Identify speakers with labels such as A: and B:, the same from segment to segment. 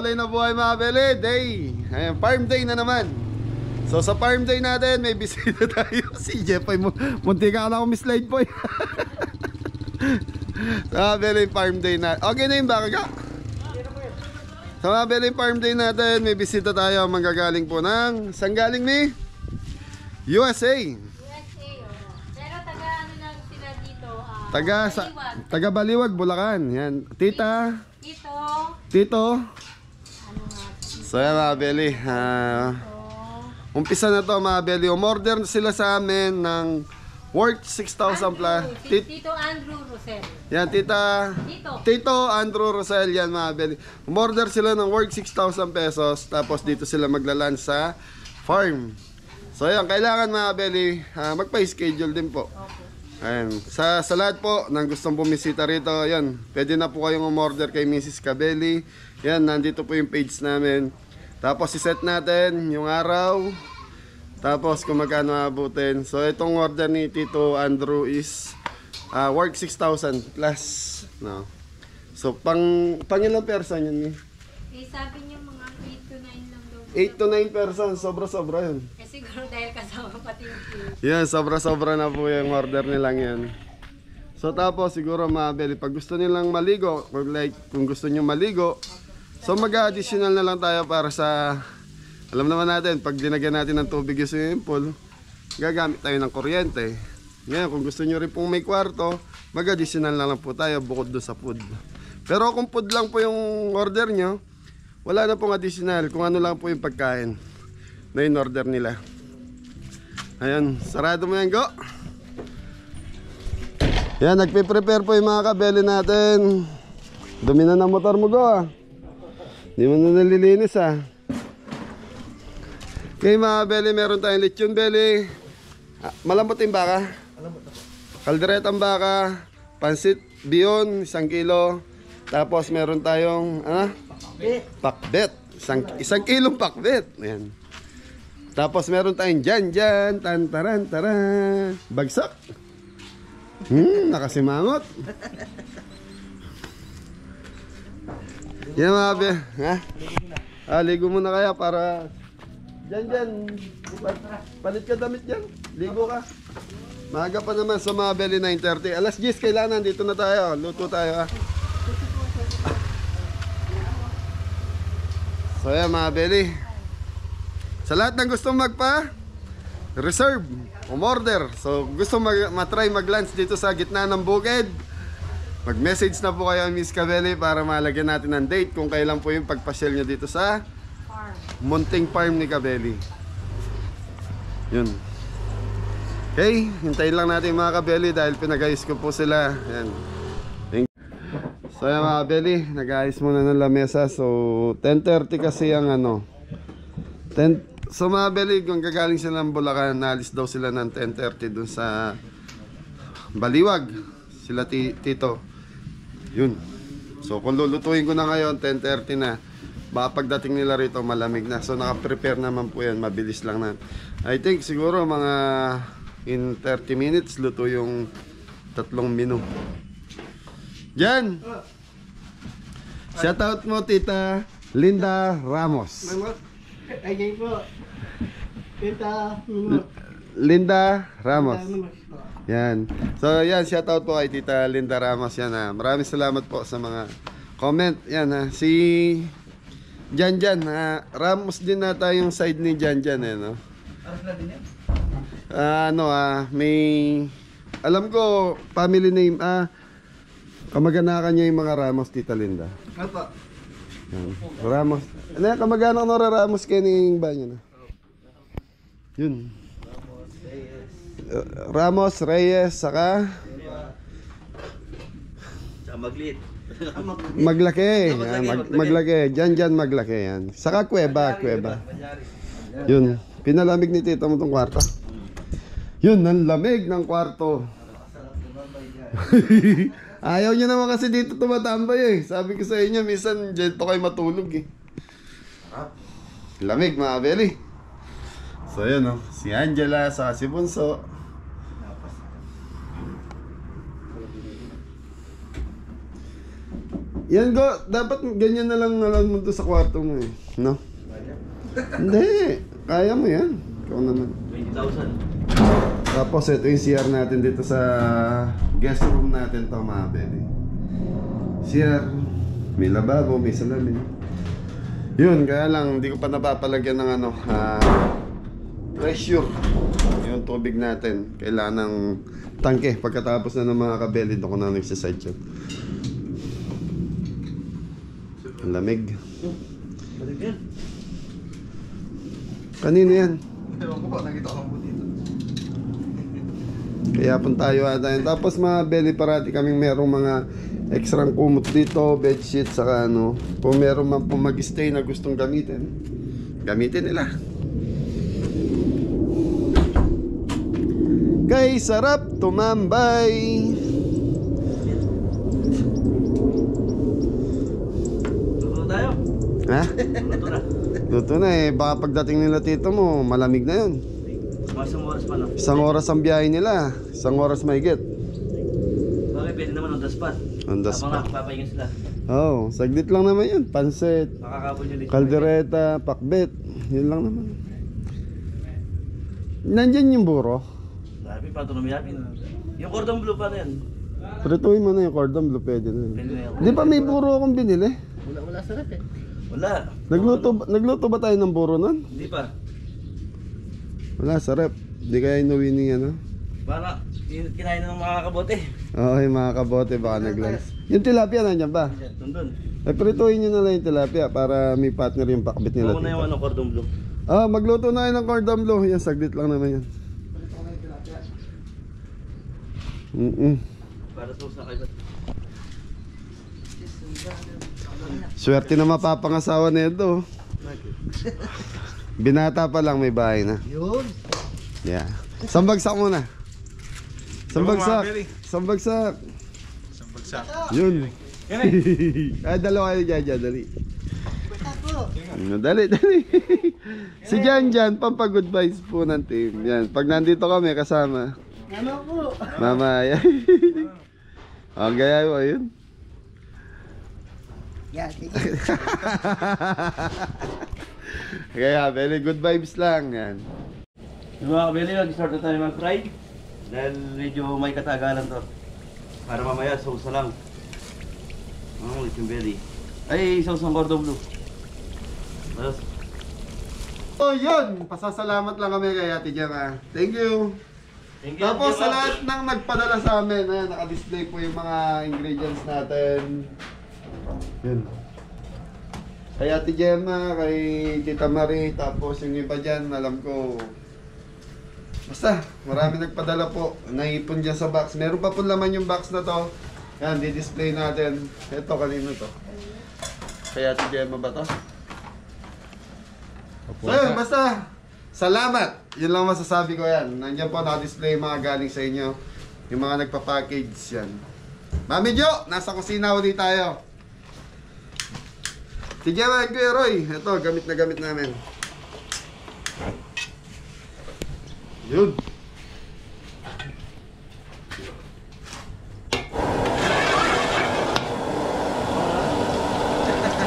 A: kulay na buhay mga beli. Day. Ayan, farm day na naman. So sa farm day natin, may bisita tayo. Si Jeff ay munti ka na ako mislide po. Mga beli, farm day na. Okay na yung baka ka? Sa mga beli, farm day natin, may bisita tayo. Manggagaling po ng, saan galing ni? USA.
B: Pero taga ano lang sila dito?
A: Taga Baliwag, Bulacan. Yan. Tita. Tito.
B: Ano nga?
A: So yan mga beli. Umpisa na to mga beli. Umorder sila sa amin ng worth 6,000 plus.
B: Tito Andrew Rosel.
A: Yan, Tito Andrew Rosel. Yan mga beli. Umorder sila ng worth 6,000 pesos. Tapos dito sila maglalunch sa farm. So yan, kailangan mga beli, magpa-schedule din po. Ayan. Sa lahat po ng gustong bumisita rito, yan, pwede na po kayong umorder kay Mrs. Cabelli. Yan, nandito po yung page namin. Tapos iset natin yung araw. Tapos kung magkano abutin. So itong order ni Tito Andrew is worth 6,000 plus. No? So pang ilang person yun?
B: Sabi niyo mga 8 to 9 lang daw.
A: 8 to 9 person, sobra-sobra yun.
B: Siguro dahil kasama pati yung food.
A: Yan, sobra-sobra na po yung order nilang yan. So tapos siguro mabili. Pag gusto nilang maligo, kung gusto nyo maligo, so mag-additional na lang tayo para sa, alam naman natin, pag dinagyan natin ng tubig yung swimming pool, gagamit tayo ng kuryente. Ngayon, kung gusto nyo rin pong may kwarto, mag-additional na lang po tayo bukod doon sa food. Pero kung food lang po yung order nyo, wala na pong additional, kung ano lang po yung pagkain na in order nila. Ayan, sarado mo yan, go! Yan, nagpe-prepare po yung mga kabeli natin. Dumi na ng motor mo, go ah. Hindi mo na nalilinis ah. Okay mga beli, meron tayong lechon beli. Malambot yung baka. Kalderetang baka. Pansit biyon, 1 kilo. Tapos meron tayong pakbet. Isang kilong pakbet. Ayan. Tapos meron tayong dyan, tantaran, taran. Bagsak. Nakasimangot. Yan mga beli. Ligo muna kaya para dyan. Palit ka damit dyan. Ligo ka. Maaga pa naman sa mga beli 9:30. Alas 10 kailangan. Dito na tayo. Luto tayo. So yan mga beli. Sa lahat ng gustong reserve, umorder. So gusto matry mag-lunch dito sa gitna ng bukid, mag-message na po kayo Miss Cabelli para malagyan natin ng date kung kailan po yung pagpasyal nyo dito sa munting farm ni Cabelli. Yun. Okay, hintayin lang natin mga Cabelli dahil pinag-ayos ko po sila. Yan. So yan mga Cabelli, nag-ayos muna ng lamesa. So 10:30 kasi ang so mga Cabelli, kung gagaling sila ng Bulacan, naalis daw sila ng 10:30 dun sa Baliwag. Sila Tito. Yun. So kung lulutuin ko na ngayon, 10:30 na. Baka pagdating nila rito malamig na. So naka-prepare naman po yan. Mabilis lang na. I think siguro mga in 30 minutes luto yung 3 menu. Jan! Shoutout mo Tita Linda Ramos.
C: Ay po.
A: Linda Ramos. Yan. So yan, shoutout po kay Tita Linda Ramos yan ha. Maraming salamat po sa mga comment. Yan ha. Si Jan Ramos din nata yung side ni Jan no? May alam ko family name kamag-anakan niya yung mga Ramos, Tita Linda.
C: Opo.
A: Ramos. Ano yan, kamag-anak ng Ramos kayo ng banyo na? Yun. Ramos, Reyes, saka Maglaki. Maglaki. Jan Maglaki yan. Saka Cueva. Yun. Pinalamig ni Tita mo tong kwarto. Yun, ang lamig ng kwarto. Ayaw nyo naman kasi dito tumatambay eh. Sabi ko sa inyo, minsan dyan to kayo matulog eh. Lamig mga Beli. So yun o. Si Angela, saka si Bunso. Yan go, dapat ganyan na lang mo to sa kwarto mo eh. No? Hindi, kaya mo yan. Ikaw naman.
D: 20,000.
A: Tapos ito yung CR natin dito sa guest room natin to mga beli. CR, may lababo, may salamin. Yun, kaya lang hindi ko pa napapalagyan ng ano, pressure yung tubig natin. Kailangan ng tangke. Pagkatapos na ng mga kabeli, doon ko na nagsaside yun. Ang lamig.
D: Balik yan.
A: Kanino yan?
D: Ewan ko ba, nakita ko po dito.
A: Kaya pun tayo ata yun. Tapos mga belly parati kaming merong mga extrang kumot dito, bedsheet, saka ano. Kung meron man po mag-stay na gustong gamitin, gamitin nila. Kay sarap tumambay.
D: Luto tayo.
A: Ha?
D: Luto na.
A: Luto na eh. Baka pagdating nila tito mo, malamig na yun.
D: Mga isang oras pa, no?
A: Isang oras ang biyahe nila. Isang oras mahigit.
D: Bakit pwede naman on the spot?
A: On the
D: Habang
A: spot.
D: nakapapahinga sila.
A: Oh, saglit lang naman yun. Pansit,
D: Makakabon yun dito.
A: kaldereta, pakbet. Yun lang naman. Nandyan yung buro.
D: Sabi, paano lumiyapin? Yung cordon bleu pa na yan.
A: Prituin mo na yung cordon bleu, pwede na yun.
D: Pwede na yan.
A: Di ba may buro akong binili?
C: Wala sarap eh.
D: Wala.
A: Nagluto ba tayo ng buro nun?
D: Hindi pa.
A: Wala, sa rep. Di kaya inuwi ni ano?
D: Para kinain na ng mga kabote.
A: Oo, yung mga kabote baka nag-lunch. Yung tilapia nandyan ba?
D: Nandun.
A: Eh, prituin nyo na lang yung tilapia para may partner yung pakbit nila.
D: Ako na yung
A: tito.
D: ano, cordon bleu.
A: Ah, magluto na kayo ng cordon bleu. Yan, saglit lang naman yan.
D: Para sa usa kayo.
A: Swerte na mapapangasawa na ito. Binata pa lang may bahay na.
C: Yun.
A: Yeah. Sambagsak muna. Sambagsak. Sambagsak.
E: Sambagsak.
A: Yun. Ay, dalawa kayo dyan, dali. Dali. Si Jan, pampagood vibes po ng team. Yan, pag nandito kami kasama.
C: Ano po?
A: Mama, yan. Ang gaya mo, yun.
C: Yan, sige.
A: Kaya, very good vibes lang. Yan.
D: Yung mga kabili, mag-start na tayo mag-fry. Dahil medyo may katagalan to. Para mamaya, sauce na lang. Yung belly. Ay, sauce ng cordon bleu. Tapos,
A: So, yun. Pasasalamat lang kami kay Ate Gemma. Thank you.
D: thank you.
A: Tapos sa lahat ng nagpadala sa amin, ayan, naka-display po yung mga ingredients natin. Yun. Kay Ate Gemma, kay Tita Marie, tapos yung iba dyan, alam ko. Basta, marami nagpadala po. Naipon dyan sa box. Meron pa po laman yung box na to. Yan, di-display natin. Ito, kanino to? Kay Ate Gemma ba to? So yun, basta. Salamat! Yun lang masasabi ko yan. Nandiyan po naka-display mga galing sa inyo. Yung mga nagpa-package yan. Mami Jo, nasa kusina ulit tayo. Si Gemma and Kuya Roy, ito, gamit na gamit namin. Yun.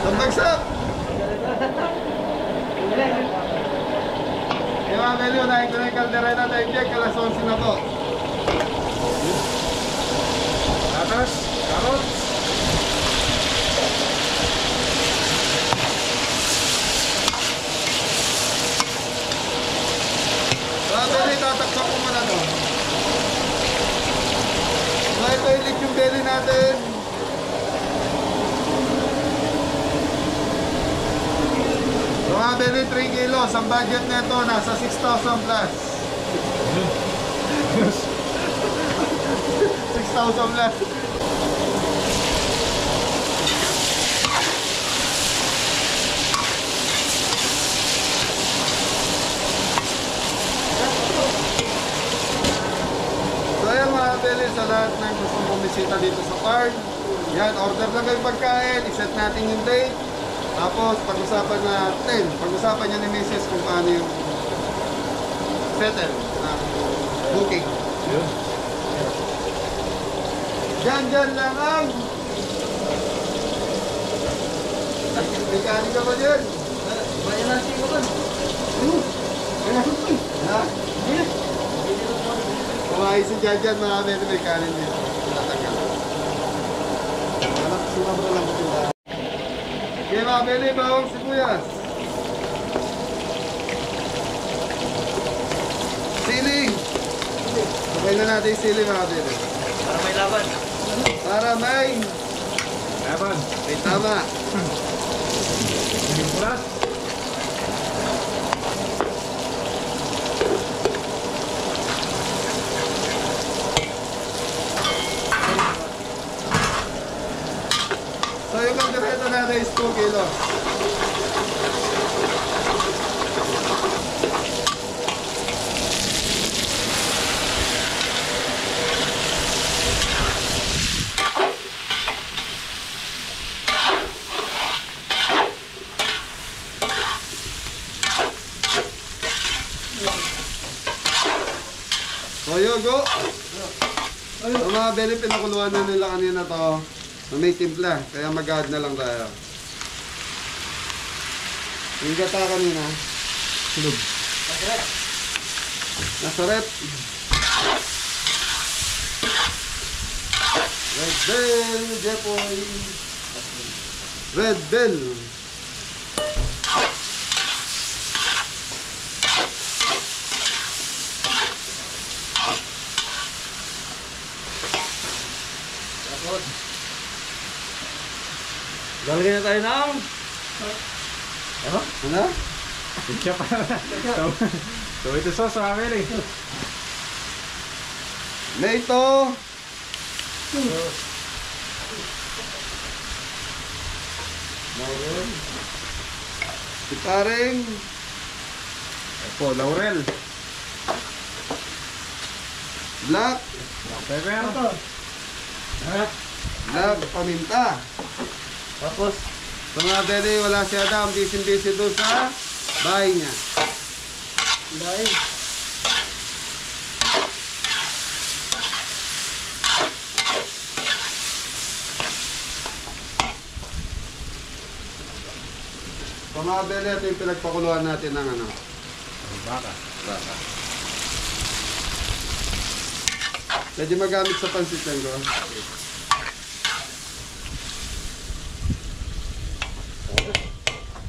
A: Tambagsak! Kaya mga Meli, unahin ko na yung kaldereta time check, alas 11 na po. Tatas, carrots. Mga Meli, tataksak ko muna to. So ito yung belly natin. Mga belly 3 kilos, ang budget nito nasa 6,000 plus. 6,000 plus. So ayan mga belly, sa lahat ng gustong bumisita dito sa farm, yan, order lang kayo pagkain, iset natin yung date. Tapos, pag-usapan natin, pag-usapan niya ni Mrs. kung paano yung settle na booking. Diyan lang ang May kanin ka ba dyan?
C: Bayan natin ko ba?
A: Ha? Kumain si Jan mga beli, may kanin din. Tatagal. Sumabra lang po sila. Okay mga beli, bawang sibuyas. Siling. Okay na natin yung siling mga beli.
D: Para may laban.
A: Para may...
C: Laban.
A: May tama.
C: Puras.
A: So yung kaldereta natin is 2 kilos. So yun, go! So mga beli, pinakuluan na nila kanina to. So, may timpla, kaya mag-add na lang tayo. Yung gata kanina. Sulog. Nasaret. Red Bell, Jepoy. Red Bell.
D: Lalagyan na tayo ng...
A: Ano?
C: Siya pa. So ito sauce mga beli.
A: Meito. Laurel. Siparing.
C: Po, laurel.
A: Black.
C: Pepper.
A: Black paminta.
D: Tapos,
A: Sa mga beli, wala si Adam, busy doon sa bahay niya.
C: Dahil.
A: Sa mga beli, ito yung pinagpakuluan natin ng ano.
C: Baka.
A: Baka. Pwede magamit sa pansit lang ko.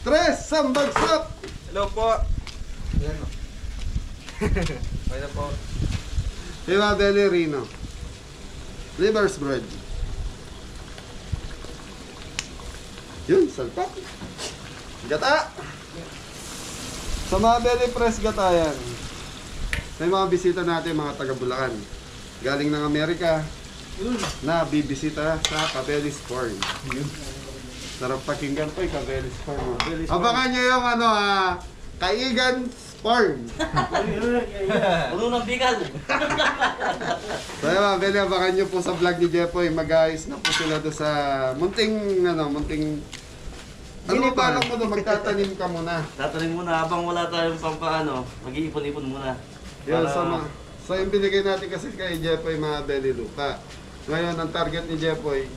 A: Tres, sambagsak!
C: Hello po. Yan o. Pwede po.
A: Diba, Belly Rino? Liver's bread. Yun, salpak. Gata! Sa mga Belly Press gata yan. May mga bisita natin, mga taga Bulacan. Galing ng Amerika. Na bibisita sa Cabellis Farm. Sarap pakinggan po yung Cabellis Farm. Abangan nyo yung ano Kaigan Farm.
D: puno ng bigal.
A: So yun mga Beli, abangan nyo po sa vlog ni Jepoy. Mag-ayos na po sila doon sa munting ano ba lang mo doon? Magtatanim ka muna.
D: Tatanim muna habang wala tayong pampaano, mag-iipon-ipon muna.
A: Yun,
D: Para-
A: so yung binigay natin kasi kay Jepoy mga Beli lupa. Ngayon ang target ni Jepoy,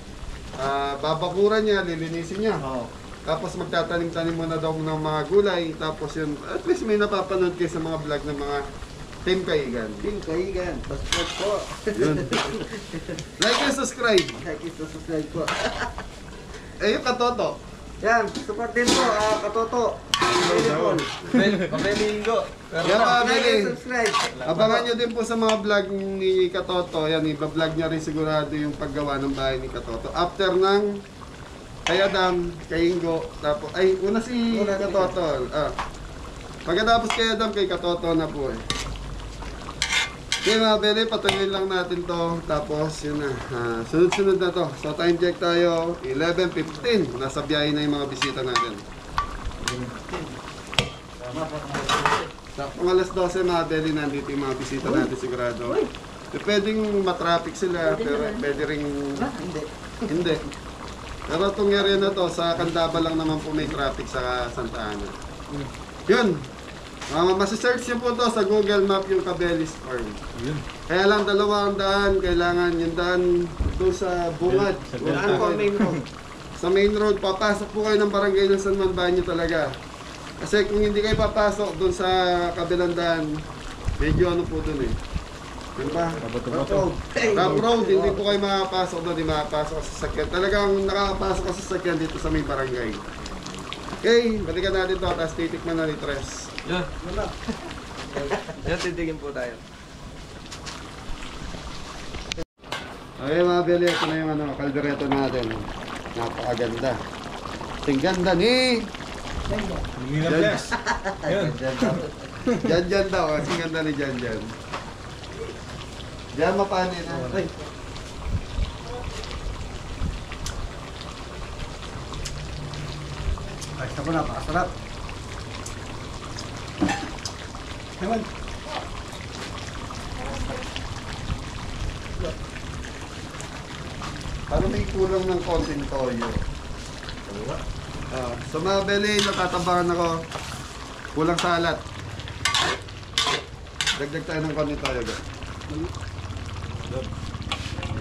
A: babakuran niya, lilinisin niya.
D: Oo.
A: Tapos magtatanim-tanim muna daw ng mga gulay. Tapos yun, at least may napapanood kayo sa mga vlog ng mga Team Kaigan.
C: Team Kaigan. Subscribe po.
A: Yun. Like and subscribe.
C: Like it, subscribe po.
A: Eh yung katoto.
C: Yan, support din po. Katoto. Pabelinggo.
A: Yan mga Beli.
C: Subscribe.
A: Abangan nyo din po sa mga vlog ni Katoto. Yan, iba-vlog niya rin sigurado yung paggawa ng bahay ni Katoto. After ng kay Adam, kay Ingo, tapos, ay, una si Katoto. Pagkatapos kay Adam, kay Katoto na po eh. Okay mga Beli, patuloy lang natin to. Tapos, yun na. Sunod-sunod na to. So, time check tayo. 11:15. Nasa biyahe na yung mga bisita natin. Kung alas 12 mga Beli, nandito yung mga bisita natin sigurado. Pwedeng matraffic sila, pero pwede ring hindi. Pero itong area na to, sa Candaba lang naman po may traffic sa Santa Ana. Yun! Masisearch nyo po to sa Google Map yung Cabellis Farm. Kaya lang 200 daan, kailangan yung daan doon sa bungad.
C: Saan po ang main road?
A: sa main road, papasok po kayo ng barangay ng San Juan Banyo talaga. Kasi kung hindi kayo papasok doon sa kabilang daan, medyo ano po doon eh. Diba? Rough road, hindi po kayo makapasok doon, hindi makapasok sa sasakyan. Talagang nakakapasok ka sa sasakyan dito sa may barangay. Okay, balikan natin to, tapos titikman na ni Tres.
C: Yan. Yan, titigin po tayo.
A: Okay mga Beli, ito na yung ano, kaldereto natin. Napakaganda. Ting ganda ni...
C: Hindi na bless. Yun.
A: Jan daw, kasi ganda ni Jan. Diyan mapanin na.
C: Ay, sabo na, pakasarap. Ewan.
A: Parang may kulang ng konting toyo. Sa mga Beli, natatabangan ako. Kulang sa alat. Dagdag tayo ng konting toyo.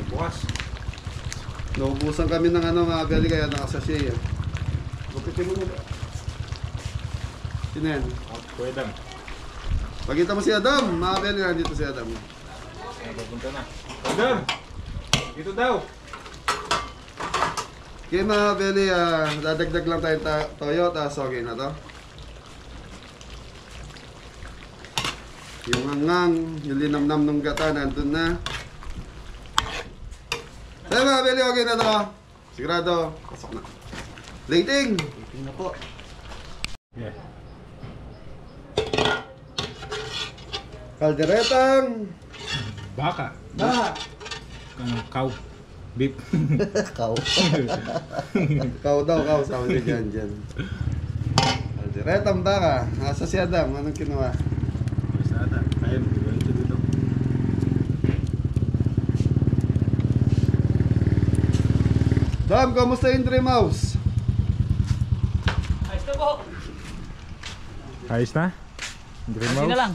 C: Bukas.
A: Naubusan kami ng ano mga Beli, kaya nakasasya eh. Gupitin mo muna. Sino yan?
C: Pwede.
A: Pagkita mo si Adam, mga Beli, nandito si Adam.
C: Papunta na. Adam! Dito daw.
A: Okay mga Beli, dadagdag lang tayo toyo, tapos okay na to. Yung hangang, yung linamnam ng gata, nandun na. So mga Beli, okay na to. Sigurado, pasok na. Plating! Plating na po.
C: Yeah.
A: Kalderetang!
C: Baka.
A: Baka!
C: Cow. Beef.
A: Kau daw, sabi niya dyan. Kalderetang baka. Nasa si Adam, anong kinuha?
C: Sada. Ayun, ganito dito.
A: Dam, kamusta yung Dream House?
C: Ayos na? Dream
E: Kasi na lang.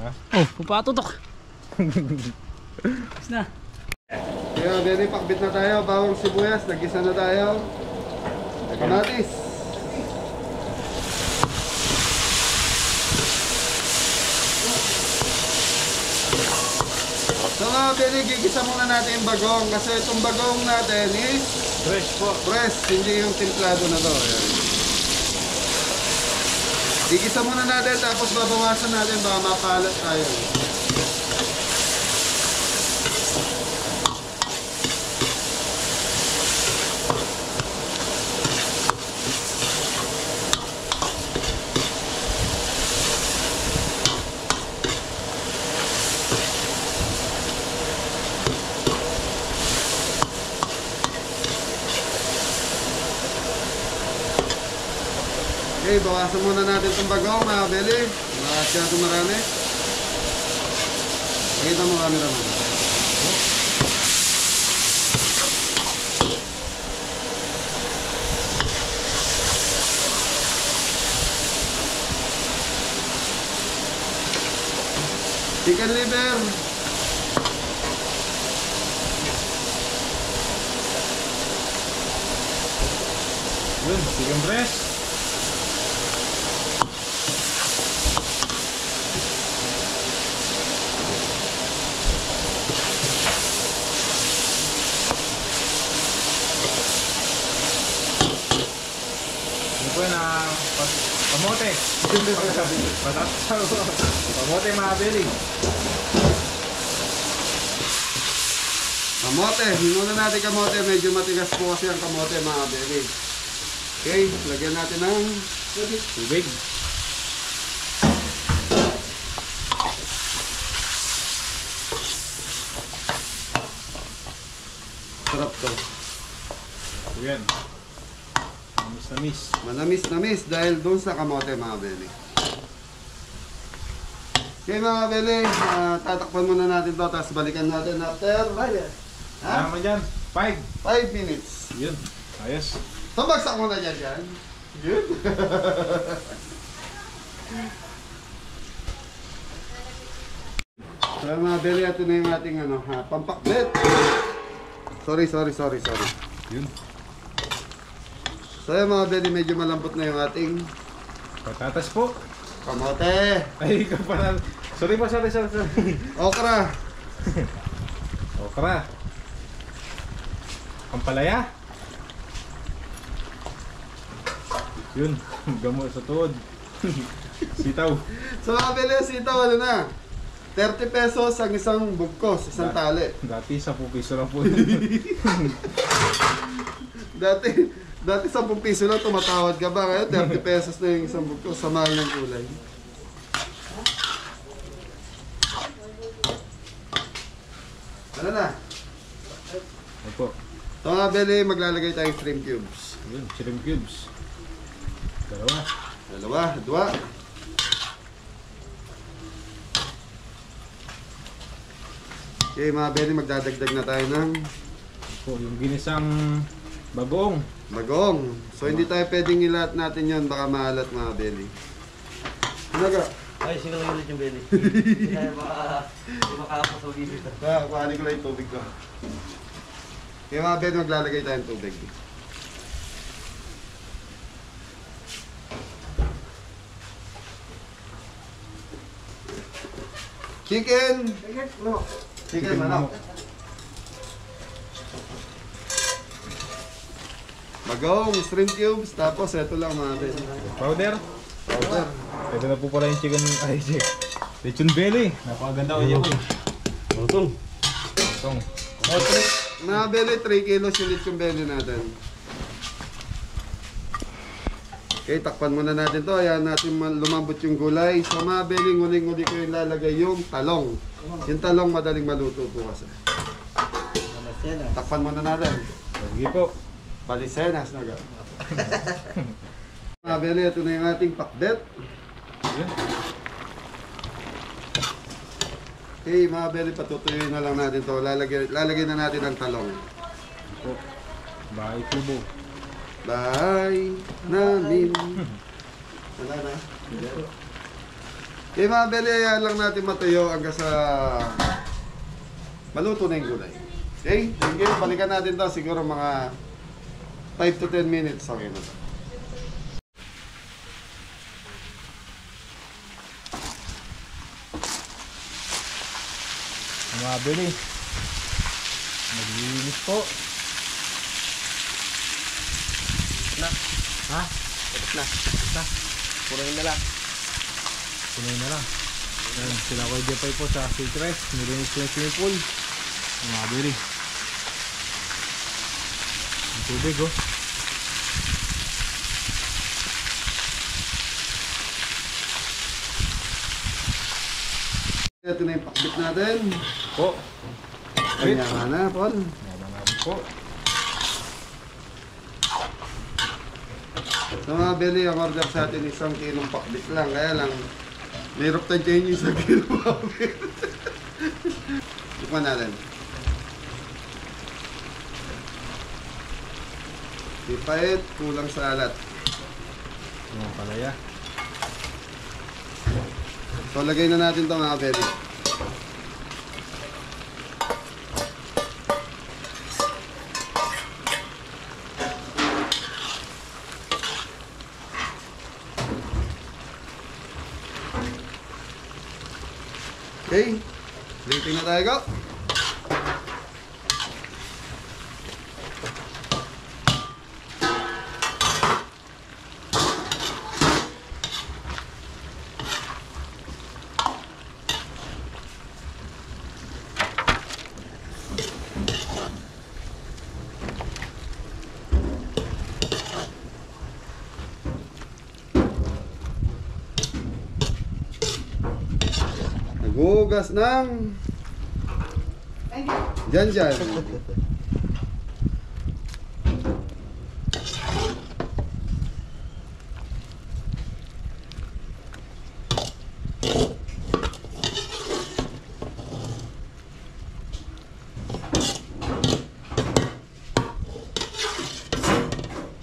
C: Ha?
E: Oh, pupatutok. Ayos na.
A: Kaya Benny, pakbit na tayo. Bawang sibuyas, nagisa na tayo. Kamatis. So mga Benny, gigisa muna natin yung bagong. Kasi itong bagong natin is
C: Fresh po.
A: fresh, hindi yung templado na to. Ayan. Gigisa muna natin, tapos babawasan natin, baka mapalat tayo. Okay, bawasan muna natin itong bagong mga Beli. Makasya ito marami. Pakita mo kami naman. Chicken liver.
C: Yun, chicken breast. Ano po yun kamote. Kamote mga Beli.
A: Kamote, hinuna natin kamote. Medyo matigas po kasi ang kamote mga Beli. Okay, lagyan natin ng
C: Tubig.
A: sarap to.
C: Yan. Tamis.
A: Manamis dahil doon sa kamote mga Beli. Okay mga Beli, tatakpan muna natin to, tapos balikan natin after 5 minutes.
C: Ano naman dyan? 5.
A: 5 minutes.
C: Yun. Ayos.
A: Tumagsak muna dyan. Yun. So mga Beli, ito na yung ating pampakbet. Sorry.
C: Yun.
A: So yun mga belly, medyo malambot na yung ating
C: Patatas po.
A: kamote.
C: Ay, ikaw pala. Sorry.
A: Okra.
C: Okra. Ampalaya. Yun, gamot sa tuhod. Sitaw.
A: So mga belly, sitaw ano na? 30 pesos ang isang bugkos, isang tali.
C: Dati 10 piso lang po.
A: Dati 10 piso lang tumatawad ka ba? Ngayon 30 pesos na yung isang bugkos sa mahal ng gulay. Ano na?
C: Opo.
A: So mga belly, maglalagay tayong shrimp cubes.
C: Yun, shrimp cubes.
A: Dua. Okay mga belly, magdadagdag na tayo ng
C: Po, yung ginisang bagoong.
A: bagong. So hindi tayo pwedeng ilat natin yon, baka maalat mga belly. Ano ka?
D: Ay, sige lang ulit yung belly. Hindi makakapos sa ulit ito.
A: Kuhanin ko lang yung tubig ko. Okay mga belly, maglalagay tayo ng tubig. Chicken! Chicken, manok. Bagong, shrimp cubes, tapos ito lang mga belly.
C: Powder.
A: Powder.
C: Ito na po pala yung chicken. Ay, lechon belly. Napakaganda ko niya po.
D: Marutong.
C: Itong.
A: Mga belly, 3 kilos yung lechon belly natin. Okay, takpan muna natin to. Ayan natin lumambot yung gulay. So mga belly, nguling-nguli ko yung lalagay yung talong. Yung talong madaling maluto po kasi. Takpan muna natin.
C: Sige po.
A: Balisenas na gano'n. Mga belly, ito na yung ating pakbet.
C: Yun.
A: Okay, mga belly, patutuyuin na lang natin to. Lalagay na natin ang talong.
C: Po. Bahay kubo.
A: Bye namin. Wala na. Okay mga belly, ayan lang natin matuyo hanggang sa maluto na yung gulay. Okay? Sige, balikan natin to siguro mga 5 to 10 minutes. Okay na to.
C: Mga belly. Naglilinis po. Ha?
D: Punuin na lang.
C: Punoy na lang. Ayan, sila ko Jepay po sa Siltres. Nilinis ko yung swimming pool. Mga belly. Ang tubig oh.
A: Ito na yung pakbit natin.
C: Po.
A: Kanya na, Paul.
C: Yaman natin po.
A: So mga belly, ang order sa atin isang kilong pakbit lang. Kaya lang, mayroon tayong change isang kilong pakbit. Tikman natin. Di pait, kulang sa alat.
C: Mga palaya.
A: So lagay na natin ito mga belly. Okay, plating na tayo, go. Naghugas ng Janjan.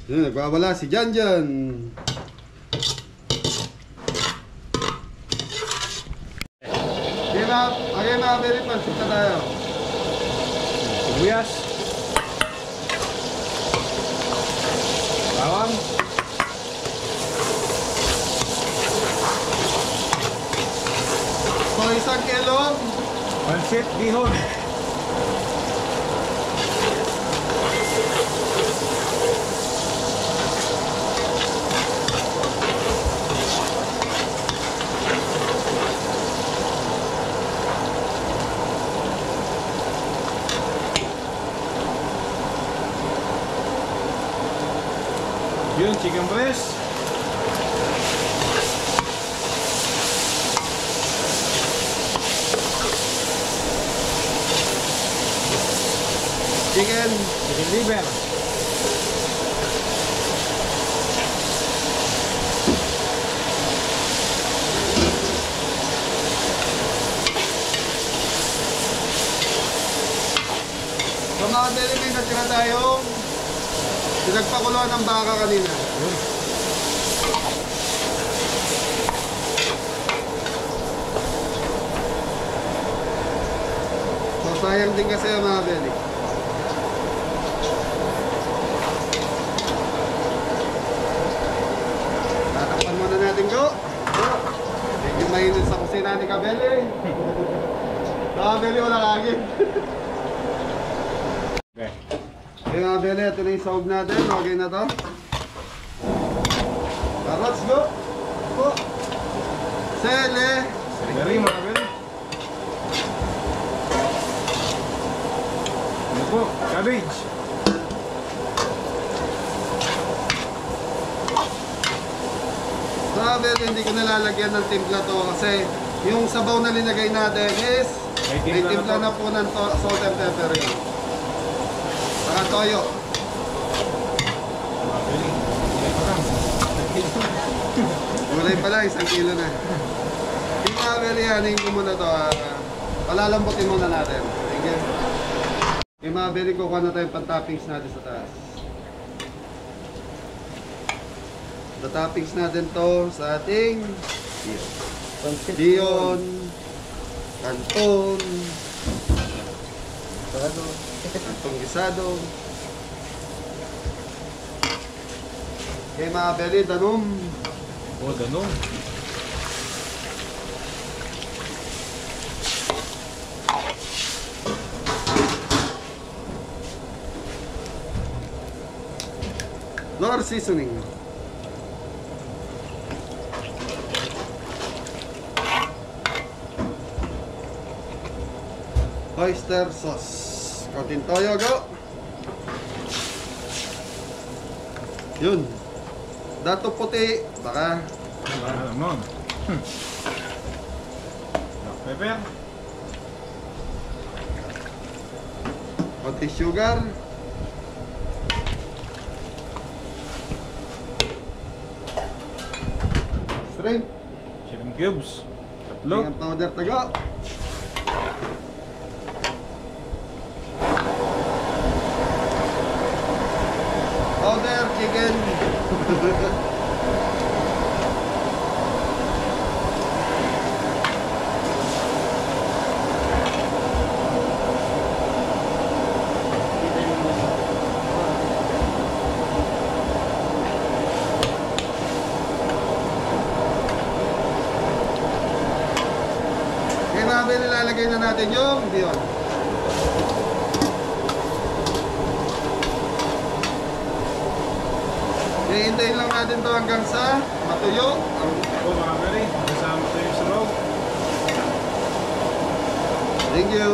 A: Yun, nagbabala si Janjan. Okay mga belly, pansit na tayo.
C: Sibuyas. Bawang.
A: yung
C: Pansit bihon. Yun, chicken breast.
A: chicken.
C: Chicken liver.
A: So mga belly, may natira tayong pinagpakuluan ng baka kanina.
C: Yun.
A: So sayang din kasi mga belly. Tatakpan muna natin ko. Medyo mainit sa kusina ni Kabeli. Kabeli wala kagin.
C: Okay.
A: Okay mga belly, ito na yung sahog natin. Okay na to. Let's go. Go. Sele.
C: Dari mga bel. Ano po? Cabbage.
A: Sa belly, hindi ko nalalagyan ng timpla to kasi yung sabaw na linagay natin is may timpla na po ng salt and pepper yun. Saka toyo.
C: Mga bel. Hindi pa lang.
A: Gulay pala, 1 kilo na. Yung mga belly, hanin ko muna to. Palalambutin muna natin. Thank you. Yung mga belly, kukuha na tayong pan-toppings natin sa taas. The toppings natin to sa ating Dion, Canton, Cantong Gisado. Okay mga belly, danom.
C: Oh, ganun.
A: Nor seasoning. Oyster sauce. Konting toyo, go. Yun. Dato puti. Baka.
C: Alam nun. Black pepper.
A: Konting sugar. Shrimp.
C: Chicken cubes. Tatlo.
A: Tingnan powder, tago. Powder chicken. Kaya mga beli, lalagay na natin yung Dion. Hihintayin lang natin to hanggang sa matuyo.
C: Oh, mga bel. Kasama ito yung sabaw.
A: Thank you.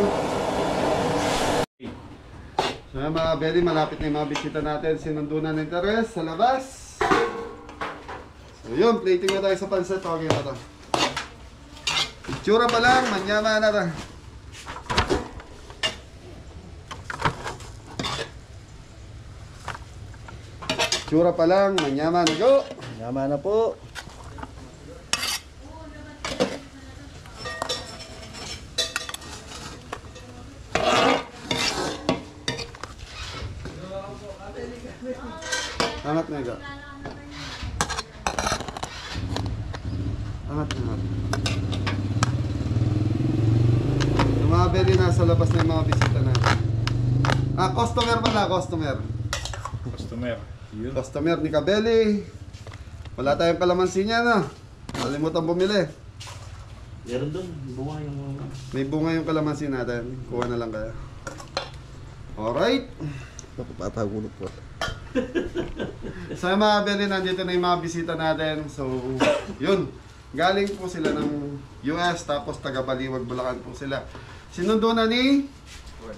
A: So yan mga beli, malapit na yung mga bisita natin. Sinundunan ng interes sa labas. So yun, plating na tayo sa pansit. Okay na to. Itsura pa lang, manyama na to. Itsura pa lang, manyama na. Go! Manyama na po. Angat na ito. Angat na. Yung mga beli, nasa labas na yung mga bisita natin. Ah, customer pala, customer.
C: Customer. Yun.
A: Customer ni Kabeli. Wala tayong kalamansi niya, no? Kalimutan bumili.
D: Meron doon, bunga yung...
A: May bunga yung kalamansi natin. Kuha na lang kaya. Alright.
C: Ako patagulog po.
A: So mga Beli, nandito na yung mga bisita natin. So, yun. Galing po sila ng US, tapos taga Baliwag, Bulacan po sila. Sinundo na ni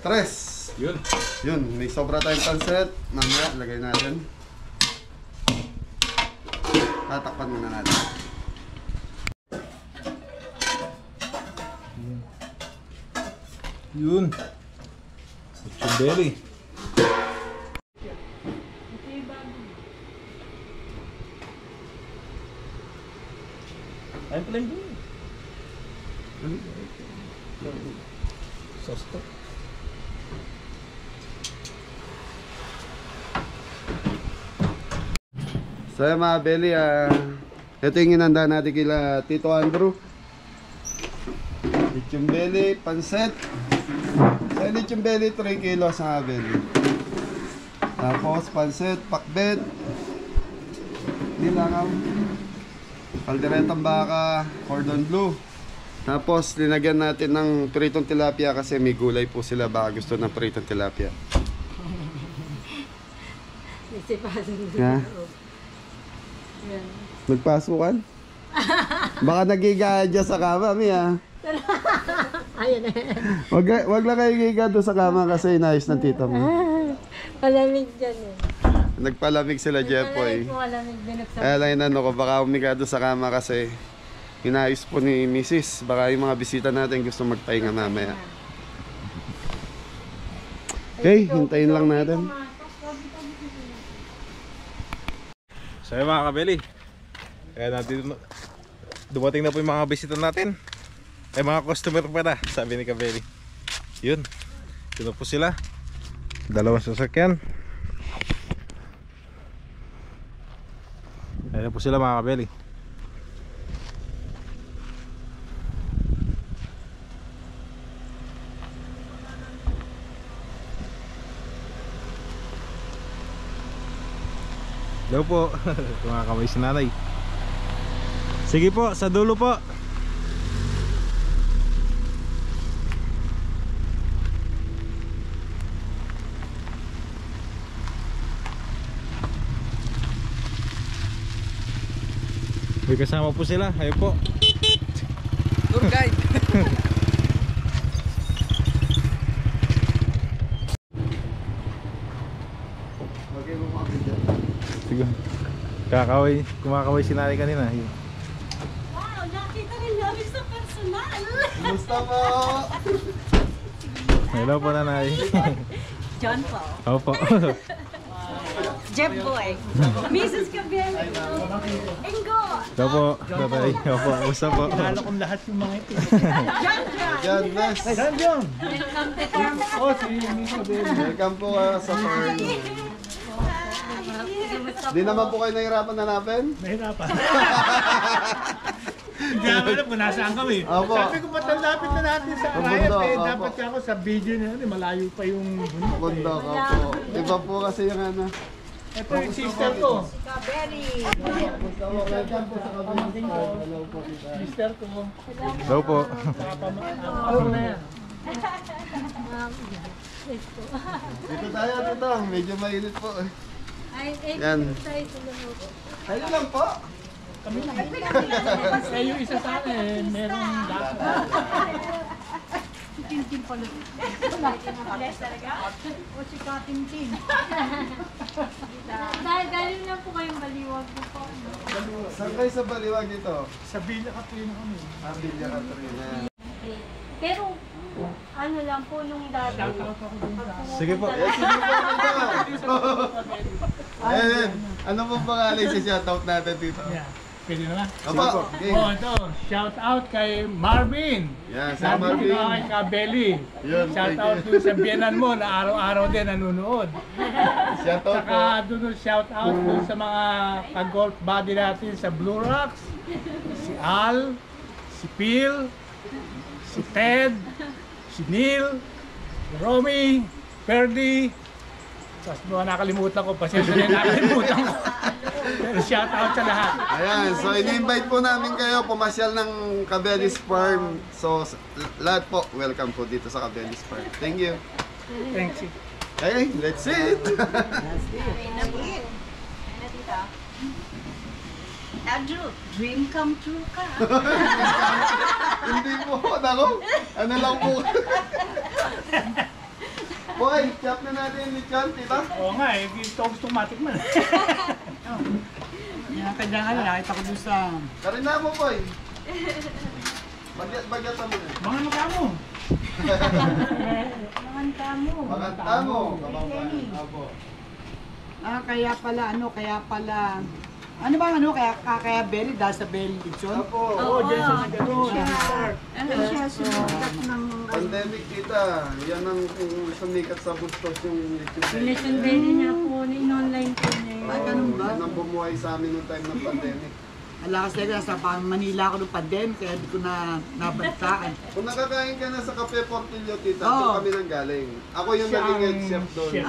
A: Tres.
C: Yun.
A: Yun, may sobra tayong pansit. Mamaya, lagay natin. Tatakpan muna natin.
C: Yun. Lechon belly.
D: Ayun pala yung bunga.
C: Sauce to.
A: So yun mga Beli, ito yung inanda natin kila Tito Andrew. Lechon belly, pansit. So lechon belly, 3 kilos mga Beli. Tapos pansit, pakbet, nilangaw, kalderetang baka, cordon bleu. Tapos linagyan natin ng pritong tilapia kasi may gulay po sila, baka gusto ng pritong tilapia. Ha?
B: Yan.
A: Nagpasukan? Baka nagigaya dyan sa kama, Mia.
B: Ayan eh.
A: Wag lang kayo giga doon sa kama kasi inayos ng tita mo.
B: Palamig dyan eh.
A: Nagpalamig sila, Jepoy.
B: Palamig binuksan.
A: Kaya lang inano ko, baka umiga doon sa kama kasi inayos po ni Mrs. Baka yung mga bisita natin gusto magpahinga mamaya. Okay, hintayin lang natin.
C: So yun mga kabeli. Kaya nandito, dumating na po yung mga bisita natin. Ay mga customer pala, sabi ni Kabeli. Yun. Yun na po sila. Dalawang sasakyan. Ayan po sila mga kabeli. Hello po. Mga kamay si nanay. Sige po, sa dulo po. May kasama po sila. Ayun po.
D: Tour guide!
A: Okay, bumabit dyan.
C: Sige. Kumakaway si nanay kanina. Ayun.
B: Wow, nakita rin namin sa personal.
A: Kumusta po?
C: Hello po nanay.
B: John po.
C: Opo.
B: Jeff Boy. Mrs. Gabriel. Ingo.
C: Hello po. Tatay. Opo. Kumusta po?
E: Lalo kong lahat yung mga ito.
A: Yan, Wes.
E: Saan yun?
B: Welcome to Farm.
E: Oh, si Misa Bel.
A: Welcome po sa farm. Di naman po kayo nahirapan hanapin?
E: Nahirapan. Hindi naman alam kung nasaan kami.
A: Opo.
E: Sabi ko ba't lapit na natin sa
A: Ang
E: Arayat
A: bundok,
E: eh.
A: opo.
E: Dapat ka ako sa video na yun. Malayo pa yung bundok.
A: Bundok ako. Iba po kasi yung ano.
E: Ito yung sister ko.
A: Welcome po sa kabilang farm. Hello po kita.
E: Sister ko.
C: Hello po.
E: Ano na yan?
A: Dito tayo, dito. Medyo mainit po.
B: Ay,
A: Yan.
B: tayo sa loob.
A: Ayun lang po.
E: Kami lang. Kaya yung isa sa akin, merong lakas.
B: Tintin pala. O si Katintin. Dahil galing lang po kayong baliwag po po.
A: Saan kayo sa Baliwag ito?
E: Sa Villa Katrina kami.
A: Abilia Katrina.
B: Pero, ano lang po nung dati.
E: Shoutout ako dun sa...
C: Sige po.
A: Eh, sige po dito. Ayan, ano po pangalan si shoutout natin dito?
E: Yeah. Pwede na ba?
A: Opo, okay.
E: Oh, ito. Shout out kay Marvin.
A: Yan, sa
E: Sabi ko
A: Marvin.
E: kay Kabeli.
A: Yun,
E: Shout
A: thank
E: out
A: you.
E: dun sa biyanan mo na araw-araw din nanonood.
A: Shoutout po.
E: Saka dun shout out dun sa mga ka-golf buddy natin sa Blue Rocks. Si Al, si Phil, si Ted, si Neil, si Romy, Ferdy. Tapos mga nakalimutan ko, pasensya na yung nakalimutan ko. Shout out sa lahat.
A: Ayan, so ini-invite po namin kayo pumasyal ng Cabelis Farm. So lahat po, welcome po dito sa Cabelis Farm. Thank you.
E: Thanks.
A: Okay, let's eat!
B: Andrew, dream come true ka.
A: Hindi po, nako. Ano lang po. Boy, chop na natin yung lechon, tita.
E: Oo nga eh, ito gusto matikman.
F: Yan, kanya nakita ko doon sa...
A: Karina mo, boy. Bagyat mo na.
E: Mga mukha mo.
B: Manganta mo.
A: Maganda mo. Apo.
F: kaya pala... Ano ba kaya belly dahil sa belly lechon?
A: Apo.
E: Oo, dyan siya nag-ano.
F: Siya sumikat ng...
A: Pandemic, tita. Yan ang sumikat sa bustos yung lechon.
B: Relation belly niya po, in-online po niya.
F: Ay, ganun ba?
A: Yan ang bumuhay sa amin noong time ng pandemic.
F: Ala kasi nasa Manila ako nung pandemic kaya hindi ko na nabantaan.
A: Kung nakakain ka na sa Cafe Portillo, tita,
F: Oo.
A: doon kami nang galing. Ako yung
E: Siya
A: naging
E: ang
A: head chef doon.
E: chef.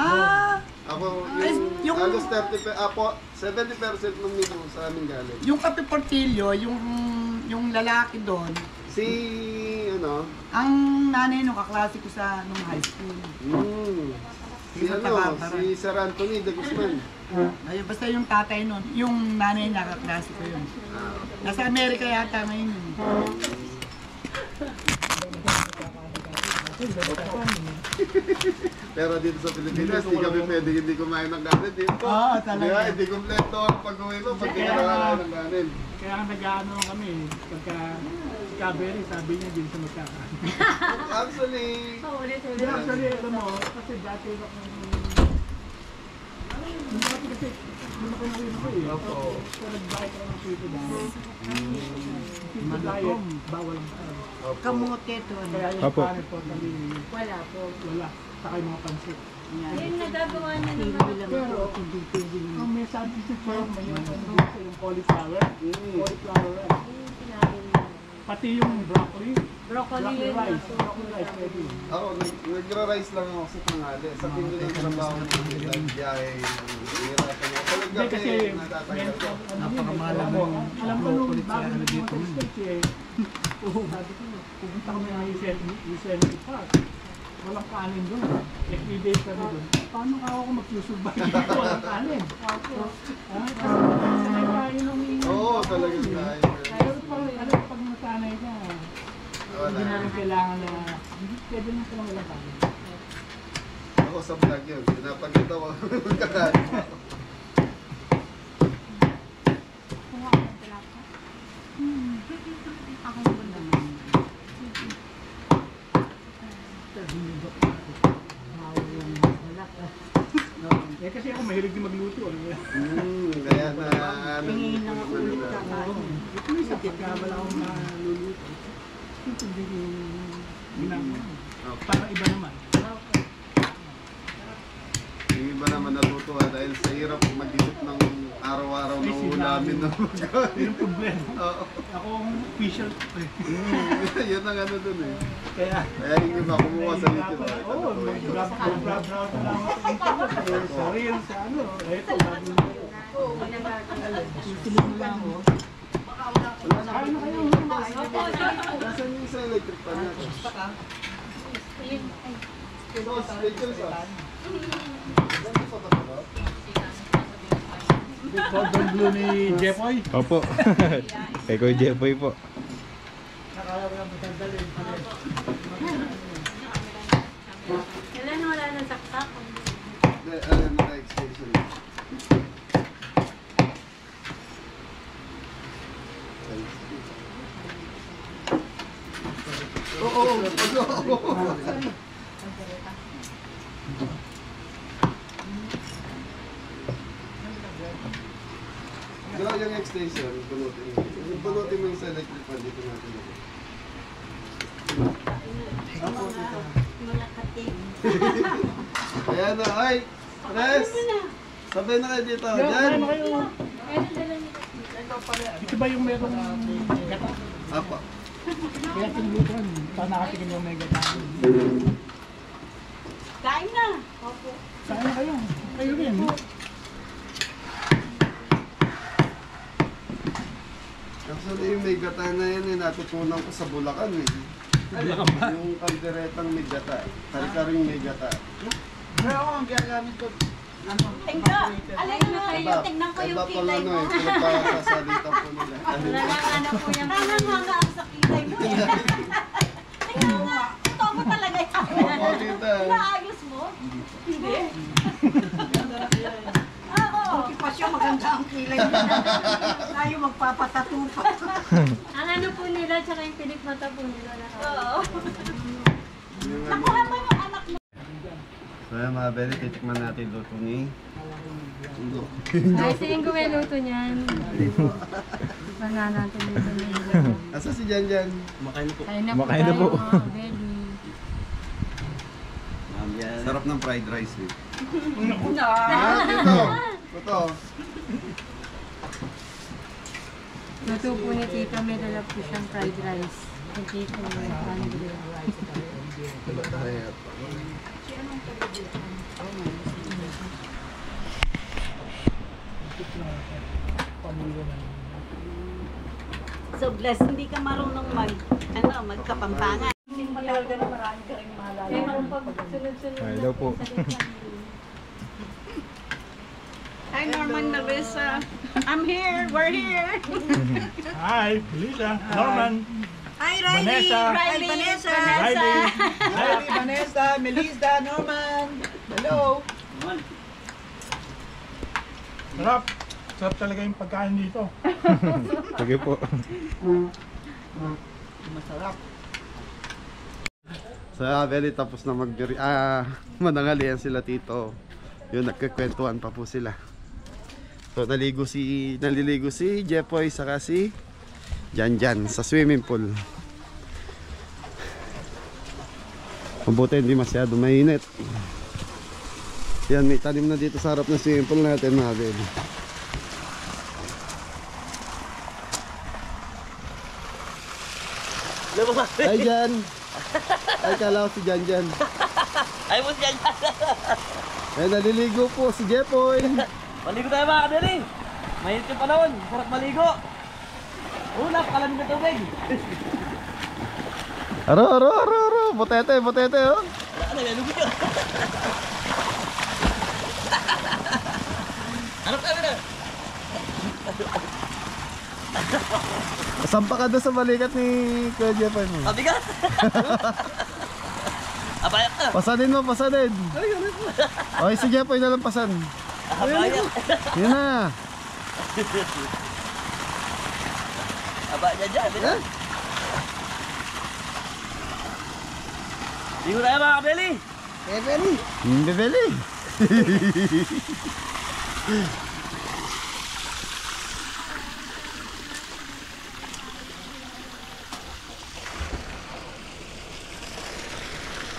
A: Ako
F: Ay,
A: yung
F: yung-
A: halos 70% ng menu sa amin galing.
F: Yung Cafe Portillo, yung lalaki doon,
A: Si, ano,
F: ang nanay nung kaklase ko sa nung high school.
A: si ano, si Sir Anthony de Guzman.
F: Ay, basta yung tatay nun, yung nanay niya kaklase ko yun. Nasa Amerika yata ngayon yun.
A: Pero dito sa Pilipinas, di kami pwede hindi kumain ng kanin dito.
F: Oo, talaga.
A: Hindi kompleto ang pag-uwi mo pag di ka nakakain ng kanin.
E: Kaya nag-ano kami, pagka si Cabery, sabi niya din sa magkakain.
A: Actually,
B: Ulit-ulit.
E: Hindi, actually, alam mo, kasi dati ako kasi lumaki na rin ako eh.
A: Opo.
E: So, nag-bike ako ng pito dahil. Pito diet, bawal ang kain.
F: Kamote to.
E: Kaya yung
C: Opo.
E: kanin po, dali,
B: Wala po.
E: wala. Saka yung mga pansit.
B: Yung nagagawa niya naman.
E: Pero, ang may sabi sa farm, may yung yung cauliflower. Cauliflower rice.
B: Yung sinabi niya.
E: Pati yung broccoli.
B: Broccoli
E: Broccoli
B: yun.
E: rice. Broccoli rice, pwede yun.
A: ako, nagra-rice lang ako sa tanghali. Sa tingin yung trabaho ko, nag-biyahe, nahirapan ako. Talaga
E: Hindi kasi,
A: natatagal ko.
F: Napakamahal
E: alam
F: ng
E: mo, nung
F: broccoli
E: bago
F: sa ano
E: dito
F: dito.
E: sabi ko, pupunta kami ng Yosemite Park. Walang kanin doon. Like 3 days kami doon. Paano ka ako mag-survive dito? Walang kanin. Kasi sanay tayo nung
A: Oo, talagang kaya.
E: Pero pag nasanay ka, hindi namin kailangan na, hindi pwede na silang walang kanin.
A: Ako sa vlog yun, pinapakita ko magkakain ako.
F: Ako naman naman.
E: Eh kasi ako mahilig din magluto.
A: Kaya na,
F: Tingin lang ako ulit kakain.
E: Ito yung sakit ka, wala akong maluluto. Ito hindi ko ginagawa. Para iba naman.
A: yung iba naman natutuwa dahil sa hirap mag-isip ng araw-araw na ulamin na magkain.
E: Yun ang problema.
A: Oo.
E: Ako ang official.
A: Yun ang ano dun eh.
E: Kaya,
A: Kaya yung iba kumuha sa litid.
E: oo, mag-browse na lang ako sa internet. Sa real, sa ano. Ito, bago na. Tutuloy mo lang ako. Kaya na kayo.
A: Nasaan yung sa electric pan natin? Sauce, little sauce. Ganito pa ba?
E: Cordon bleu ni Jeffoy.
C: Opo. Kay Kuya Jeffoy po.
E: Nakala ko lang matandali.
B: Wala na saksak.
A: Hindi, alam mo na extension. Oo. Galaw yung extension, punutin mo. Punutin mo yung sa electric fan dito natin. Ayan na, ay! Tres! Sabay na kayo dito. Diyan!
E: Ito ba yung merong gata?
A: Apa.
E: Kaya tinulutan. Para nakatikin yung may gata.
B: Kain na.
E: Saan na kayo? Kayo rin.
A: yung may gata na yan eh, natutunan ko sa Bulacan eh. Yung kalderetang may gata. Kari-karing may gata.
F: Pero ako ang gagamit ko.
B: Tingnan! Alay na kayo, tingnan ko yung kilay mo.
A: Pinagpasasalita po nila.
B: Ano po yung kilay mo. Ang sa kilay mo. Tingnan nga, totoo mo talaga yan.
A: Opo, tita.
B: Naayos mo? Hindi.
F: Okupasyon, maganda ang kilay mo. Tayo magpapatato pa.
B: Ang ano po nila, tsaka yung pinipmata po nila. Oo.
A: Yung ano.
B: Nakuha mo yung anak mo.
A: So yan mga Beli, titikman natin luto ni Ingo.
B: Ay, si Ingo may luto niyan. Ipan nga natin luto ni Ingo.
A: Asa si Jan Jan?
D: Kumakain na po.
B: Kain na po
C: Makain na
B: tayo,
C: po.
B: mga Beli.
D: Ma'am, yan.
A: Sarap ng fried rice eh.
F: Una.
A: Ah, dito. Ito.
B: Luto po ni Tito, may dala po siyang fried rice. Yung Tito, Andrew.
G: So bless, hindi ka marunong magkapampangan.
B: Pero pag sunod-sunod
C: Ay, daw po.
G: Hi Norman Narissa. I'm here, we're here.
E: Hi, Lisa, Norman,
G: Hi Riley.
E: Vanessa.
G: Riley. Vanessa.
E: Riley.
F: Hi, Vanessa, Melissa, Norman. Hello.
E: Sarap. Sarap talaga yung pagkain dito.
C: Sige po.
F: Masarap.
A: So Beli, tapos na manangalian sila Tito. Yun, nagkakwentuhan pa po sila. So naliligo si Jepoy saka si Jan Jan sa swimming pool. Mabuti hindi masyado mainit. Yan, may tanim na dito sa harap ng swimming pool natin mga Beli. Ay Jan! Ay kala ko si Jan Jan.
D: Ay mo dyan.
A: Ay naliligo po si Jepoy.
D: Maligo tayo mga kadali. Mahirap yung panahon. Sarap maligo. Napakalamig na tubig.
A: Aro. Butete oh.
D: Ano yan? Lugod yun. Ano ka na?
A: Sampa ka doon sa balikat ni Kuya Jepoy mo.
D: Mabigat. Abayak ka.
A: Pasanin mo. Okay, si Jepoy na lang pasan.
D: Abayak.
A: Yun na.
D: Abayak dyan. Ligo tayo mga kabeli.
A: Bebeli.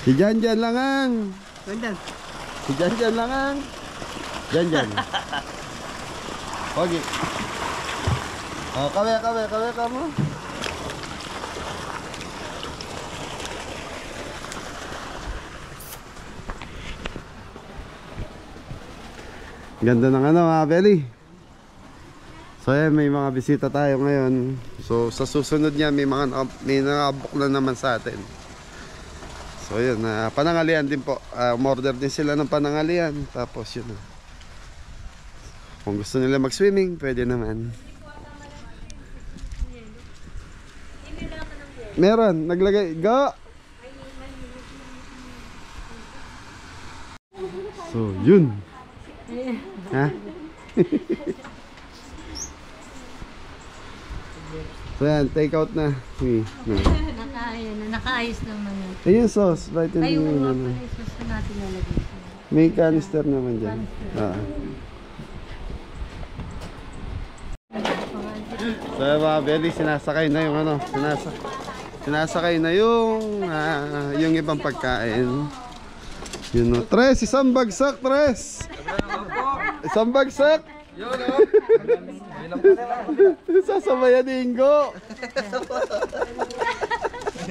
A: Si Jan Jan lang ang. Si Jan Jan lang ang. Jan. Pogi. Oh, kawe mo. Ganda ng mga Beli. So may mga bisita tayo ngayon. So sa susunod niya may nakabuk na naman sa atin. So yun, panangalian din po. Umorder din sila ng panangalian. Tapos yun. Kung gusto nila mag-swimming, pwede naman. Meron, naglagay. Go! So yun. Ha? So yan, take out na.
B: Nakaayos naman yun.
A: Ayun sauce, right in
B: Ay,
A: the
B: oo nga pala yung sauce na natin nalagay.
A: May canister naman dyan. So mga Beli, sinasakay na yung sinasakay na yung ibang pagkain. Yun o. Tres, isang bagsak, Tres! Isang bagsak! Sasabayan ni Ingo.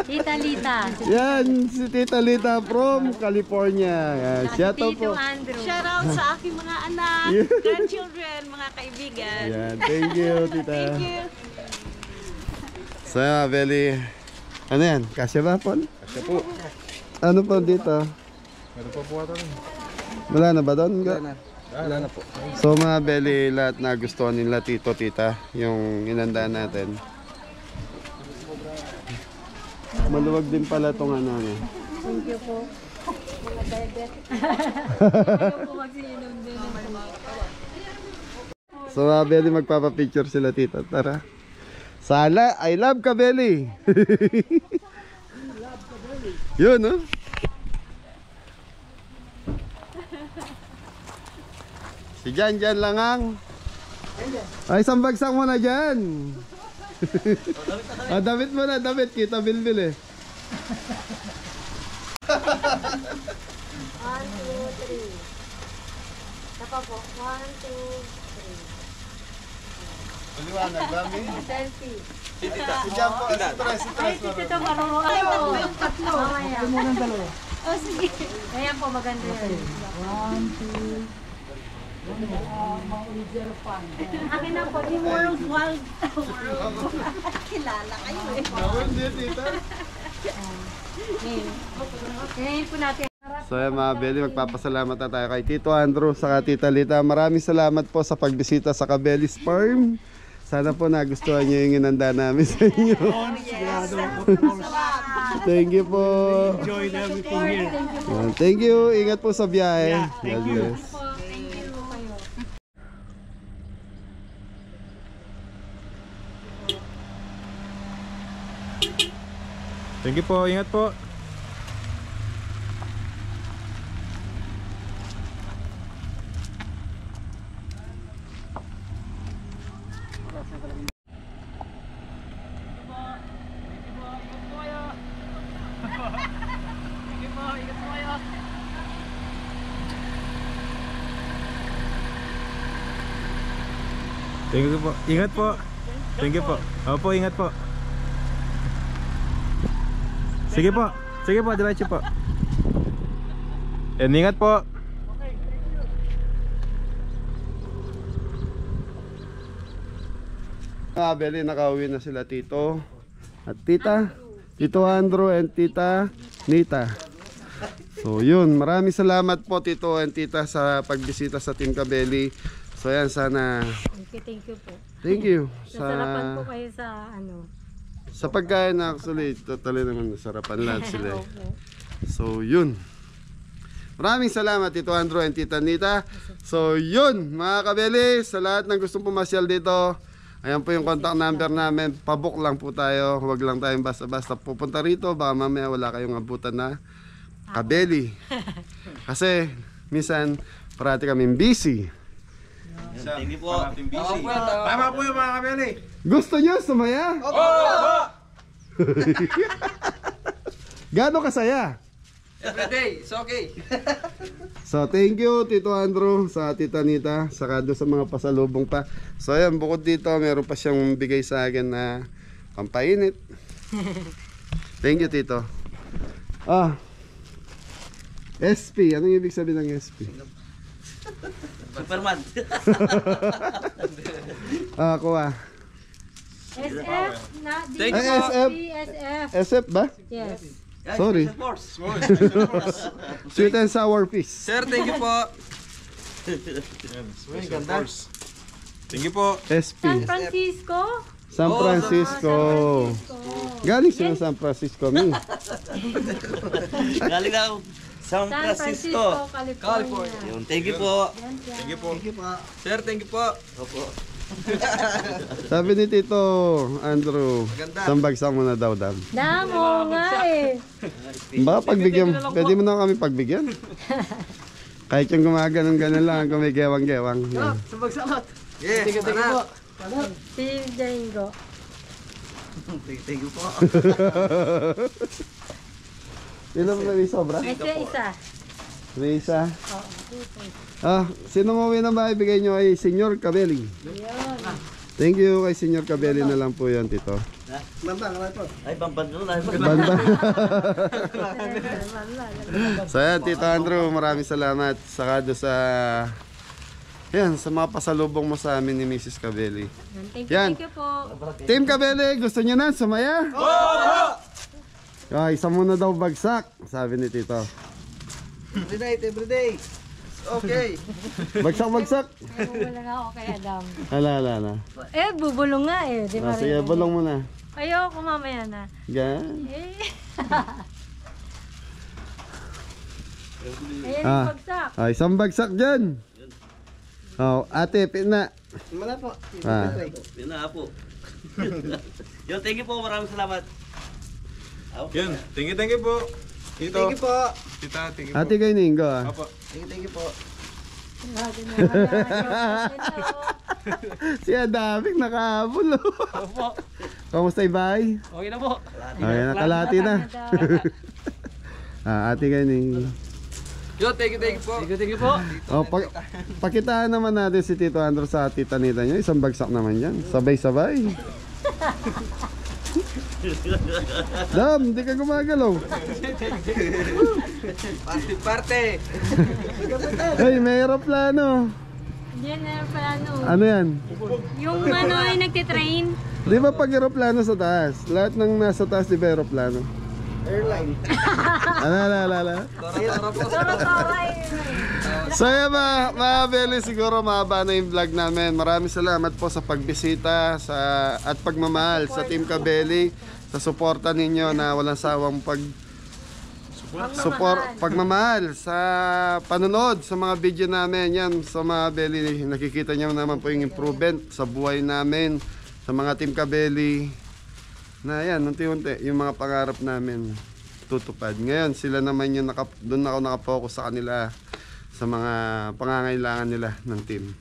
B: Tita Lita.
A: Yan, si Tita Lita from California. Yan, shout out po.
B: Tito Andrew.
G: Shout out sa aking mga anak, grandchildren, mga kaibigan.
A: Yan, thank you, Tita.
G: Thank you.
A: So yan, Belly. Ano yan? Kasya ba, Paul?
C: Kasya po.
A: Ano po dito?
C: Meron pa po ata rin.
A: Wala na ba doon?
C: Wala na po.
A: So mga Belly, lahat na gustuhan nila tito, tita, yung inandaan natin. Maluwag din pala itong ano.
B: Thank you po. Mga diabetic. Ayaw po magsiinom din.
A: So mga Belly, magpapapicture sila tito. Tara. Sala, I love ka Belly. Yun, no? Si Jan lang ang. Ay, isang bagsak mo na dyan. Damit mo na, damit. Kita bilbil eh.
B: 1, 2, 3. Tapa po. 1, 2,
A: Paliwanag, Bami.
B: 3. Selfie.
A: Si Jan po, si Tres.
B: Ay, tito marunong ako. Yung tatlo. Mamaya. Oh, sige. Ayan po, maganda yun. 1, 2. Akin na po, yung world wild. Kilala kayo eh.
A: Hindi, tita.
B: Ngayon po natin.
A: So yan mga Belly, magpapasalamat na tayo kay Tito Andrew saka Tita Lita. Maraming salamat po sa pagbisita sa Cabelli's Farm. Sana po nagustuhan nyo yung inanda namin sa inyo. Thank you po.
E: Enjoy everything here.
A: Thank you. Ingat po sa biyahe. God bless.
C: Thank you po. Ingat po. Thank you po. Ingat po. Thank you po. Opo, ingat po. Sige po. Sige po, diretso po. And ingat po.
A: Mga Belly, nakauwi na sila Tito at Tita. Tito Andrew and Tita Nita. So yun, maraming salamat po Tito and Tita sa pagbisita sa Team Cabelli. So yan, sana
B: Thank you po.
A: thank you
B: Nasarapan po kayo sa ano.
A: sa pagkain na actually totally naman nasarapan lahat sila.
B: Opo.
A: So yun. Maraming salamat Tito Andrew and Tita Nita. So yun mga Cabelli, sa lahat ng gustong pumasyal dito, ayan po yung contact number namin. Pabook lang po tayo. Huwag lang tayong basta-basta pupunta rito. Baka mamaya wala kayong abutan na Cabelli. Kasi minsan parati kaming busy.
D: Thank you po.
C: Tama po yung mga Cabelli.
A: Gusto nyo sumaya? Gano'ng kasaya?
D: Every day, it's okay.
A: So thank you Tito Andrew sa Tita Nita, saka doon sa mga pasalubong pa. So ayan, bukod dito meron pa siyang bigay sa akin na pampainit. Thank you Tito. SP, anong ibig sabihin ng SP?
D: Superman.
A: Kuha.
B: SF na
D: Thank
A: you po. SF.
B: SF.
A: SF ba?
B: Yes.
A: Sorry. Sweet and sour fish.
D: Sir, thank you po.
C: Thank you po.
A: SP.
B: San Francisco.
A: San Francisco. Galing sila San Francisco.
D: Galing ako. San
B: San
D: Francisco.
B: California.
D: Yun, thank you po.
C: Thank you po.
D: Sir, thank you po. Opo.
A: Sabi ni Tito Andrew, sambagsak mo na daw dam.
B: Damo nga eh.
A: Baka pagbigyan, pwede mo na kami pagbigyan. Kahit yung gumaganon-ganon lang, kung may gewang-gewang.
D: Yes, thank you po.
B: Si Django.
D: Thank you po.
A: Ilan mo may sobra?
B: Isa.
A: May isa? Sino mo na ba ibigay nyo ay Senyor Cabelli? Thank you kay Senyor Cabelli na lang po yan, Tito.
D: Ay, pampandun na.
A: Banda. So yan, Tito Andrew, maraming salamat. Saka doon sa Yan, sa mga pasalubong mo sa amin ni Mrs. Cabelli.
B: Thank
A: Yan.
B: you po.
A: Team Cabelli, gusto niyo na sumaya? Ay, isa muna daw bagsak, sabi ni Tito.
D: Everyday. Okay.
A: Bagsak.
B: Bubulong ako kay Adam.
A: Hala.
B: Bubulong nga eh. Di ba
A: Sige,
B: rin?
A: bulong mo na.
B: Ayoko mamaya na.
A: Gan.
B: Eh. Ayan
A: Ah.
B: yung bagsak.
A: Ay, isang bagsak dyan. Oh, ate, pina.
D: Wala po. Yun na po. Yo, thank you po. Maraming salamat.
C: Yun, thank you po. Tito.
D: Thank you po.
C: Tita, thank you po.
A: Ate kay Ningo ah.
C: Opo.
D: Thank you po.
A: Siya daming nakahabol.
E: Opo.
A: Kamusta ibay?
E: Okay na po.
A: Ayan, nakalati na. Ate kay Ningo.
D: Yo, thank you po.
E: Thank you po.
A: Oh, pakitaan naman natin si Tito Andrew sa tita nita niya. Isang bagsak naman yan. Sabay-sabay. Dam, hindi ka gumagalaw.
D: Parte.
A: Hey, may aeroplano.
B: Yan na plano.
A: Ano yan?
B: Yung ano ay nagtitrain.
A: Di ba pag aeroplano sa taas? Lahat ng nasa taas di ba aeroplano?
D: Airline.
A: Ala.
B: Toro-toro
A: So yan mga Beli, siguro mahaba na yung vlog namin. Maraming salamat po sa pagbisita at pagmamahal sa Team Cabelli, sa suporta ninyo na walang sawang pagmamahal sa panonood sa mga video namin. Yan sa mga Beli, nakikita nyo naman po yung improvement sa buhay namin, sa mga Team Cabelli, na yan, unti-unti yung mga pangarap namin tutupad. Ngayon sila naman yung doon ako nakapokus sa kanila, sa mga pangangailangan nila ng team.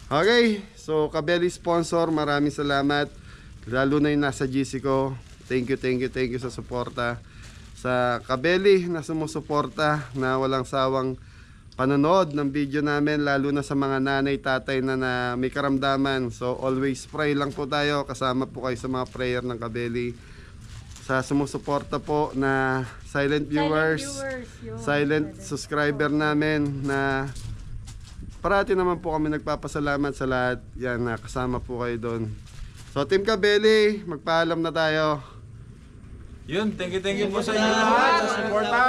A: Okay, so Cabelli sponsor, maraming salamat. Lalo na yung nasa GC ko. Thank you sa suporta. Sa Cabelli na sumusuporta, na walang sawang panonood ng video namin, lalo na sa mga nanay, tatay na may karamdaman. So always pray lang po tayo, kasama po kayo sa mga prayer ng Cabelli. Sa sumusuporta po na silent viewers, silent subscriber namin, na parati naman po kami nagpapasalamat sa lahat. Yan, kasama po kayo doon. So Team Cabelli, magpaalam na tayo.
C: Yun, thank you po sa inyo lahat sa suporta.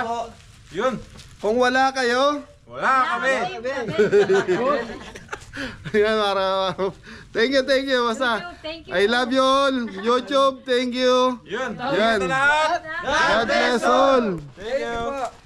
C: Yun,
A: Kung wala kayo,
C: wala kami.
A: yan, thank you, basta.
B: Thank you.
A: I love you all. YouTube, thank you.
C: Yun,
A: Yan.
C: lahat.
A: God bless all.
C: Thank you.